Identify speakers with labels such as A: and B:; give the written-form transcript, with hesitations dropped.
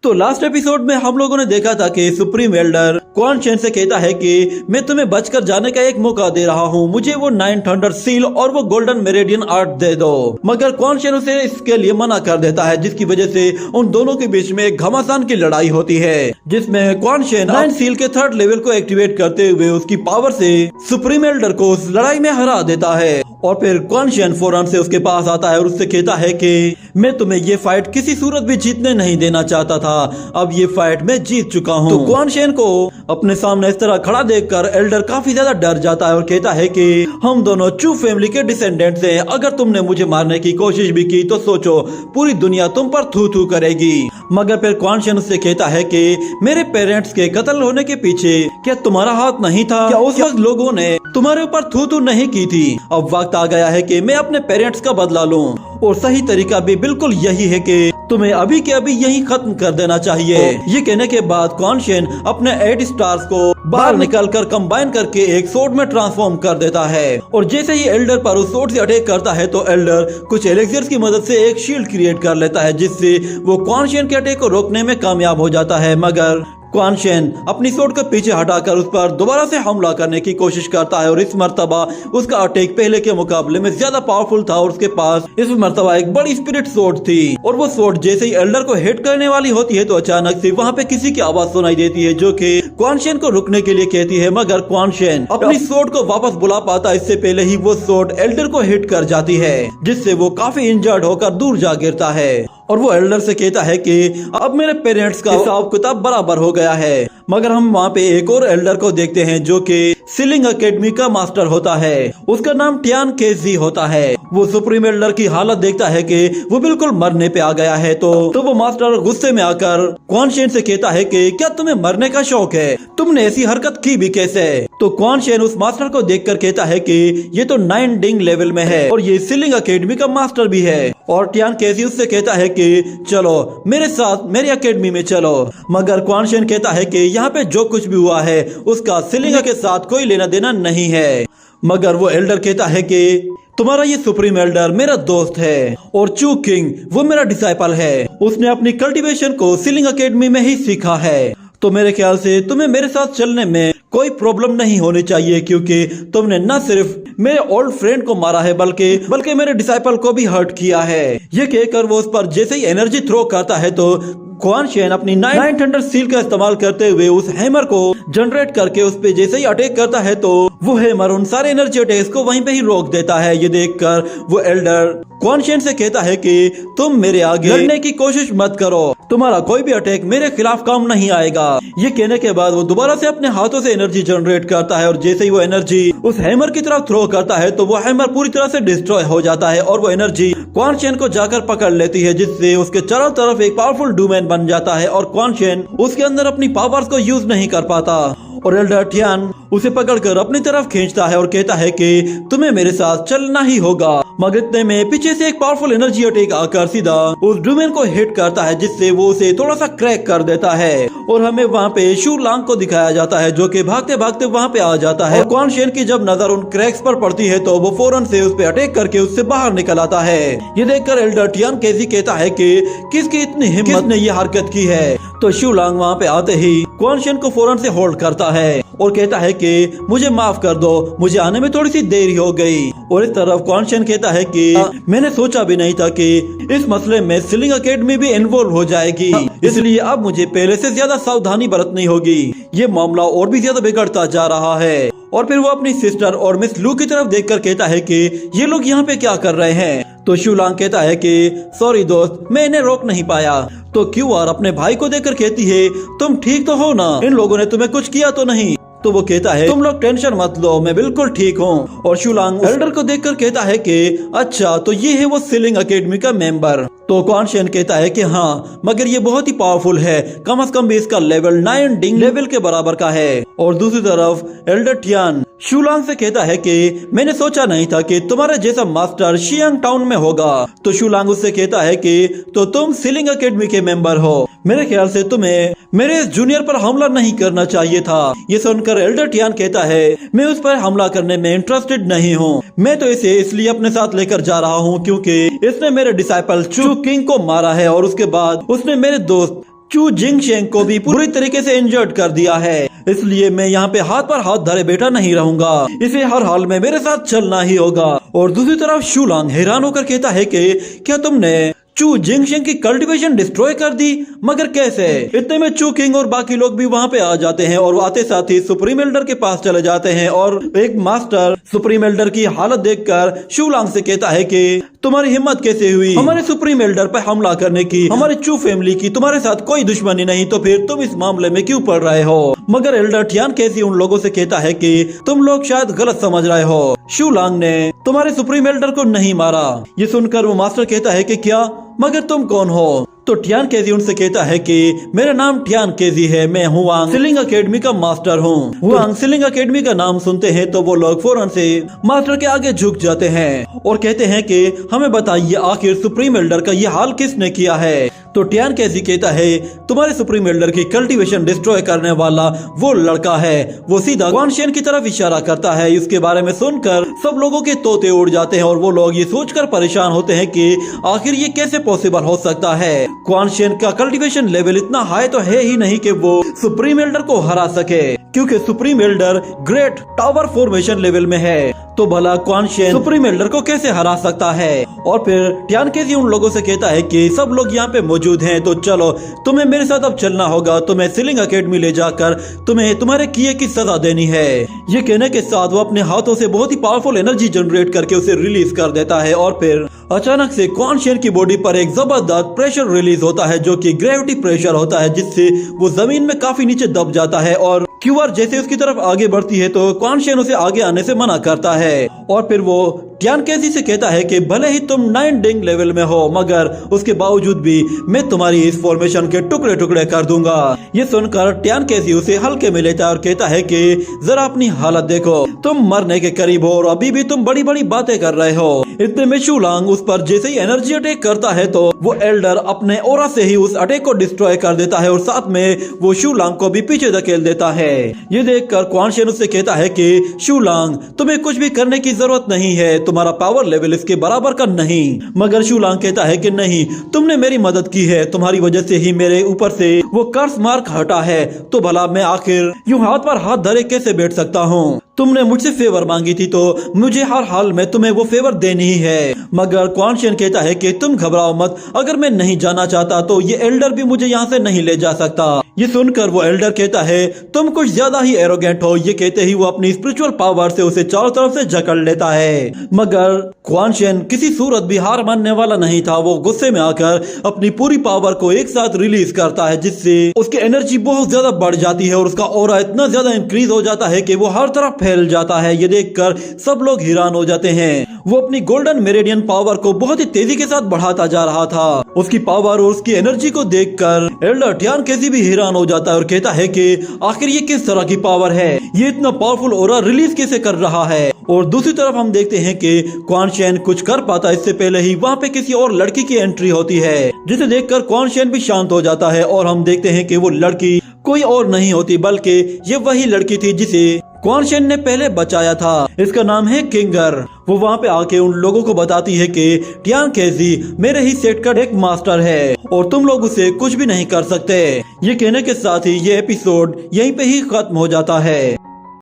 A: तो last episode में हम लोगों ने देखा था कि सुप्रीम एल्डर क्वान शेन से कहता है कि मैं तुम्हें बचकर जाने का एक मौका दे रहा हूँ, मुझे वो 9 थंडर सील और वो गोल्डन मेरेडियन आर्ट दे दो। मगर क्वान शेन उसे इसके लिए मना कर देता है, जिसकी वजह से उन दोनों के बीच में एक घमासान की लड़ाई होती है, जिसमें क्वान शेन 9 सील के 3rd लेवल को एक्टिवेट करते हुए उसकी पावर से सुप्रीम एल्डर को उस लड़ाई में हरा देता है। और फिर क्वान शेन फौरन से उसके पास आता है और उससे कहता है कि मैं तुम्हें ये फाइट किसी सूरत भी जीतने नहीं देना चाहता था, अब ये फाइट मैं जीत चुका हूँ। तो क्वान शेन को अपने सामने इस तरह खड़ा देखकर एल्डर काफी ज्यादा डर जाता है और कहता है कि हम दोनों चू फैमिली के डिसेंडेंट्स हैं, अगर तुमने मुझे मारने की कोशिश भी की तो सोचो पूरी दुनिया तुम पर थू थू करेगी। मगर फिर क्वान शेन उससे कहता है कि मेरे पेरेंट्स के कत्ल होने के पीछे क्या तुम्हारा हाथ नहीं था? क्या उस वक्त लोगों ने तुम्हारे ऊपर थू थू नहीं की थी? अब वक्त आ गया है कि मैं अपने पेरेंट्स का बदला लूं, और सही तरीका भी बिल्कुल यही है कि तुम्हें अभी के अभी यही खत्म कर देना चाहिए। ये कहने के बाद क्वान शेन अपने 8 स्टार्स को बाहर निकालकर कंबाइन करके एक सोर्ड में ट्रांसफॉर्म कर देता है, और जैसे ही एल्डर पर उस सोर्ड से अटैक करता है तो एल्डर कुछ एलेक्सियर्स की मदद से एक शील्ड क्रिएट कर लेता है, जिससे वो क्वान शेन के अटैक को रोकने में कामयाब हो जाता है। मगर क्वान शेन अपनी सोर्ड को पीछे हटाकर उस पर दोबारा से हमला करने की कोशिश करता है, और इस मर्तबा उसका अटैक पहले के मुकाबले में ज्यादा पावरफुल था और उसके पास इस मर्तबा एक बड़ी स्पिरिट सोर्ड थी। और वो सोर्ड जैसे ही एल्डर को हिट करने वाली होती है तो अचानक से वहाँ पे किसी की आवाज सुनाई देती है, जो कि क्वान शेन को रुकने के लिए कहती है। मगर क्वान शेन अपनी सोर्ड को वापस बुला पाता इससे पहले ही वो सोर्ड एल्डर को हिट कर जाती है, जिससे वो काफी इंजर्ड होकर दूर जा गिरता है। और वो एल्डर से कहता है कि अब मेरे पेरेंट्स का हिसाब किताब बराबर हो गया है। मगर हम वहाँ पे एक और एल्डर को देखते हैं जो कि सीलिंग एकेडमी का मास्टर होता है, उसका नाम टियान केजी होता है। वो सुप्रीम एल्डर की हालत देखता है कि वो बिल्कुल मरने पे आ गया है, तो वो मास्टर गुस्से में आकर क्वान शेन से कहता है कि क्या तुम्हें मरने का शौक है? तुमने ऐसी हरकत की भी कैसे? तो क्वान शेन उस मास्टर को देखकर कहता है कि ये तो 9 डिंग लेवल में है और ये सीलिंग एकेडमी का मास्टर भी है। और टियान केजी उससे कहता है कि चलो मेरे साथ मेरी एकेडमी में चलो। मगर क्वान शेन कहता है कि यहाँ पे जो कुछ भी हुआ है उसका सीलिंग के साथ कोई लेना देना नहीं है। मगर वो एल्डर कहता है कि तुम्हारा ये सुप्रीम एल्डर मेरा दोस्त है और चू किंग वो मेरा डिसाइपल है, उसने अपनी कल्टीवेशन को सीलिंग एकेडमी में ही सीखा है। तो मेरे ख्याल से तुम्हें मेरे साथ चलने में कोई प्रॉब्लम नहीं होनी चाहिए, क्योंकि तुमने न सिर्फ मेरे ओल्ड फ्रेंड को मारा है बल्कि मेरे डिसाइपल को भी हर्ट किया है। ये कहकर वो उस पर जैसे ही एनर्जी थ्रो करता है तो क्वान शेन अपनी 9 थंडर सील का इस्तेमाल करते हुए उस हैमर को जनरेट करके उस पे जैसे ही अटैक करता है तो वो हैमर उन सारे एनर्जी अटैक्स को वहीं पे ही रोक देता है। ये देखकर वो एल्डर क्वान शेन से कहता है कि तुम मेरे आगे लड़ने की कोशिश मत करो, तुम्हारा कोई भी अटैक मेरे खिलाफ काम नहीं आएगा। ये कहने के बाद वो दोबारा से अपने हाथों से एनर्जी जनरेट करता है, और जैसे ही वो एनर्जी उस हैमर की तरफ थ्रो करता है तो वो हैमर पूरी तरह से डिस्ट्रॉय हो जाता है, और वो एनर्जी क्वान शेन को जाकर पकड़ लेती है, जिससे उसके चारों तरफ एक पावरफुल डूमैन बन जाता है और क्वान शेन उसके अंदर अपनी पावर्स को यूज नहीं कर पाता। और एल्डर टियान उसे पकड़कर अपनी तरफ खींचता है और कहता है कि तुम्हें मेरे साथ चलना ही होगा। मगर इतने में पीछे से एक पावरफुल एनर्जी अटैक आकर सीधा उस डूमेन को हिट करता है, जिससे वो उसे थोड़ा सा क्रैक कर देता है। और हमें वहाँ पे शू लांग को दिखाया जाता है, जो कि भागते भागते वहाँ पे आ जाता है। क्वान शेन की जब नजर उन क्रैक्स पर पड़ती है तो वो फौरन से उस पे अटैक करके उससे बाहर निकल आता है। ये देखकर एल्डर टियान केजी कहता है कि किसकी इतनी हिम्मत ने ये हरकत की है? तो शू लांग वहाँ पे आते ही क्वान शेन को फौरन से होल्ड करता है और कहता है कि मुझे माफ कर दो, मुझे आने में थोड़ी सी देरी हो गई। और इस तरफ क्वान शेन कहता है कि मैंने सोचा भी नहीं था कि इस मसले में सीलिंग एकेडमी भी इन्वॉल्व हो जाएगी, इसलिए अब मुझे पहले से ज्यादा सावधानी बरतनी होगी। ये मामला और भी ज्यादा बिगड़ता जा रहा है। और फिर वो अपनी सिस्टर और मिस लू की तरफ देखकर कहता है कि ये लोग यहाँ पे क्या कर रहे हैं? तो शू लांग कहता है कि सॉरी दोस्त, मैं इन्हें रोक नहीं पाया। तो क्यूआर अपने भाई को देखकर कहती है तुम ठीक तो हो ना? इन लोगों ने तुम्हें कुछ किया तो नहीं? तो वो कहता है तुम लोग टेंशन मत लो, मैं बिल्कुल ठीक हूँ। और शू लांग एल्डर को देखकर कहता है कि अच्छा तो ये है वो सीलिंग एकेडमी का मेंबर। तो क्वान शेन कहता है कि हाँ, मगर ये बहुत ही पावरफुल है, कम से कम भी इसका लेवल 9 डिंग लेवल के बराबर का है। और दूसरी तरफ एल्डर टियान शू लांग से कहता है कि मैंने सोचा नहीं था कि तुम्हारे जैसा मास्टर शियांग टाउन में होगा। तो शू लांग उससे कहता है कि तो तुम सीलिंग एकेडमी के मेंबर हो, मेरे ख्याल से तुम्हें मेरे इस जूनियर पर हमला नहीं करना चाहिए था। ये सुनकर एल्डर टियान कहता है मैं उस पर हमला करने में इंटरेस्टेड नहीं हूँ, मैं तो इसे इसलिए अपने साथ लेकर जा रहा हूँ क्योंकि इसने मेरे डिसाइपल चू किंग को मारा है और उसके बाद उसने मेरे दोस्त चू जिंगशेंग को भी पूरी तरीके से इंजर्ड कर दिया है। इसलिए मैं यहाँ पे हाथ पर हाथ धरे बैठा नहीं रहूंगा, इसे हर हाल में मेरे साथ चलना ही होगा। और दूसरी तरफ शूलांग हैरान होकर कहता है कि क्या तुमने चू जिंगशेंग की कल्टीवेशन डिस्ट्रॉय कर दी? मगर कैसे? इतने में चू किंग और बाकी लोग भी वहाँ पे आ जाते हैं और आते साथ ही सुप्रीम एल्डर के पास चले जाते हैं। और एक मास्टर सुप्रीम एल्डर की हालत देखकर शूलांग से कहता है कि तुम्हारी हिम्मत कैसे हुई हमारे सुप्रीम एल्डर पर हमला करने की? हमारे चू फैमिली की तुम्हारे साथ कोई दुश्मनी नहीं, तो फिर तुम इस मामले में क्यों पड़ रहे हो? मगर एल्डर टियान कैसी उन लोगों से कहता है कि तुम लोग शायद गलत समझ रहे हो, शूलांग ने तुम्हारे सुप्रीम एल्डर को नहीं मारा। ये सुनकर वो मास्टर कहता है कि क्या, मगर तुम कौन हो? तो टियान केजी उनसे कहता है कि मेरा नाम टियान केजी है, मैं हुआंग सिलिंग एकेडमी का मास्टर हूँ। हुआंग सिलिंग एकेडमी का नाम सुनते हैं तो वो लोग फौरन से मास्टर के आगे झुक जाते हैं और कहते हैं कि हमें बताइए आखिर सुप्रीम एल्डर का ये हाल किसने किया है? तो टियान केजी कहता है तुम्हारे सुप्रीम एल्डर की कल्टीवेशन डिस्ट्रॉय करने वाला वो लड़का है। वो सीधा क्वान शेन की तरफ इशारा करता है। इसके बारे में सुनकर सब लोगों के तोते उड़ जाते हैं और वो लोग ये सोचकर परेशान होते हैं कि आखिर ये कैसे पॉसिबल हो सकता है। क्वान शेन का कल्टीवेशन लेवल इतना हाई तो है ही नहीं कि वो सुप्रीम एल्डर को हरा सके, क्योंकि supreme Elder great tower formation level में है। तो भला क्वान शेन सुप्रीम एल्डर को कैसे हरा सकता है? और फिर टियान केजी उन लोगों से कहता है कि सब लोग यहाँ पे मौजूद हैं, तो चलो तुम्हें मेरे साथ अब चलना होगा। तुम्हें सिलिंग एकेडमी ले जाकर तुम्हें तुम्हारे किए की सजा देनी है। ये कहने के साथ वो अपने हाथों से बहुत ही पावरफुल एनर्जी जनरेट करके उसे रिलीज कर देता है और फिर अचानक से क्वान शेन की बॉडी पर एक जबरदस्त प्रेशर रिलीज होता है, जो कि ग्रेविटी प्रेशर होता है, जिससे वो जमीन में काफी नीचे दब जाता है। और क्यूआर जैसे उसकी तरफ आगे बढ़ती है तो क्वान शेन उसे आगे आने से मना करता है और फिर वो टियान केजी से कहता है कि भले ही तुम 9 डिंग लेवल में हो, मगर उसके बावजूद भी मैं तुम्हारी इस फॉर्मेशन के टुकड़े टुकड़े कर दूंगा। ये सुनकर टियान केजी उसे हल्के में लेता है और कहता है कि जरा अपनी हालत देखो, तुम मरने के करीब हो और अभी भी तुम बड़ी बड़ी बातें कर रहे हो। इतने में शूलांग उस पर जैसे ही एनर्जी अटैक करता है तो वो एल्डर अपने ऑरा से ही उस अटैक को डिस्ट्रॉय कर देता है और साथ में वो शूलांग को भी पीछे धकेल देता है। ये देखकर क्वान शेन उससे कहता है कि शूलांग तुम्हें कुछ भी करने की जरूरत नहीं है, तुम्हारा पावर लेवल इसके बराबर का नहीं। मगर शूलांग कहता है कि नहीं, तुमने मेरी मदद की है, तुम्हारी वजह से ही मेरे ऊपर से वो कर्स मार्क हटा है, तो भला मैं आखिर यूं हाथ पर हाथ धरे कैसे बैठ सकता हूँ? तुमने मुझसे फेवर मांगी थी तो मुझे हर हाल में तुम्हें वो फेवर देनी ही है। मगर क्वान शेन कहता है कि तुम घबराओ मत, अगर मैं नहीं जाना चाहता तो ये एल्डर भी मुझे यहाँ से नहीं ले जा सकता। ये सुनकर वो एल्डर कहता है तुम कुछ ज्यादा ही एरोगेंट हो। ये कहते ही वो अपनी स्पिरिचुअल पावर से उसे चारों तरफ से जकड़ लेता है। मगर क्वान शेन किसी सूरत भी हार मानने वाला नहीं था। वो गुस्से में आकर अपनी पूरी पावर को एक साथ रिलीज करता है, जिससे उसकी एनर्जी बहुत ज्यादा बढ़ जाती है और उसका ऑरा इतना ज्यादा इंक्रीज हो जाता है कि वो हर तरफ फैल जाता है। ये देखकर सब लोग हैरान हो जाते हैं। वो अपनी गोल्डन मेरेडियन पावर को बहुत ही तेजी के साथ बढ़ाता जा रहा था। उसकी पावर और उसकी एनर्जी को देखकर एल्डर टियान केजी भी हैरान हो जाता है और कहता है कि आखिर ये किस तरह की पावर है, ये इतना पावरफुल ऑरा रिलीज कैसे कर रहा है? और दूसरी तरफ हम देखते हैं कि क्वान शेन कुछ कर पाता इससे पहले ही वहाँ पे किसी और लड़की की एंट्री होती है, जिसे देखकर क्वान शेन भी शांत हो जाता है और हम देखते हैं कि वो लड़की कोई और नहीं होती बल्कि ये वही लड़की थी जिसे क्वान शेन ने पहले बचाया था। इसका नाम है किंगर। वो वहाँ पे आके उन लोगों को बताती है कि टियान केजी मेरे ही सेट का एक मास्टर है और तुम लोग उसे कुछ भी नहीं कर सकते। ये कहने के साथ ही ये एपिसोड यहीं पे ही खत्म हो जाता है।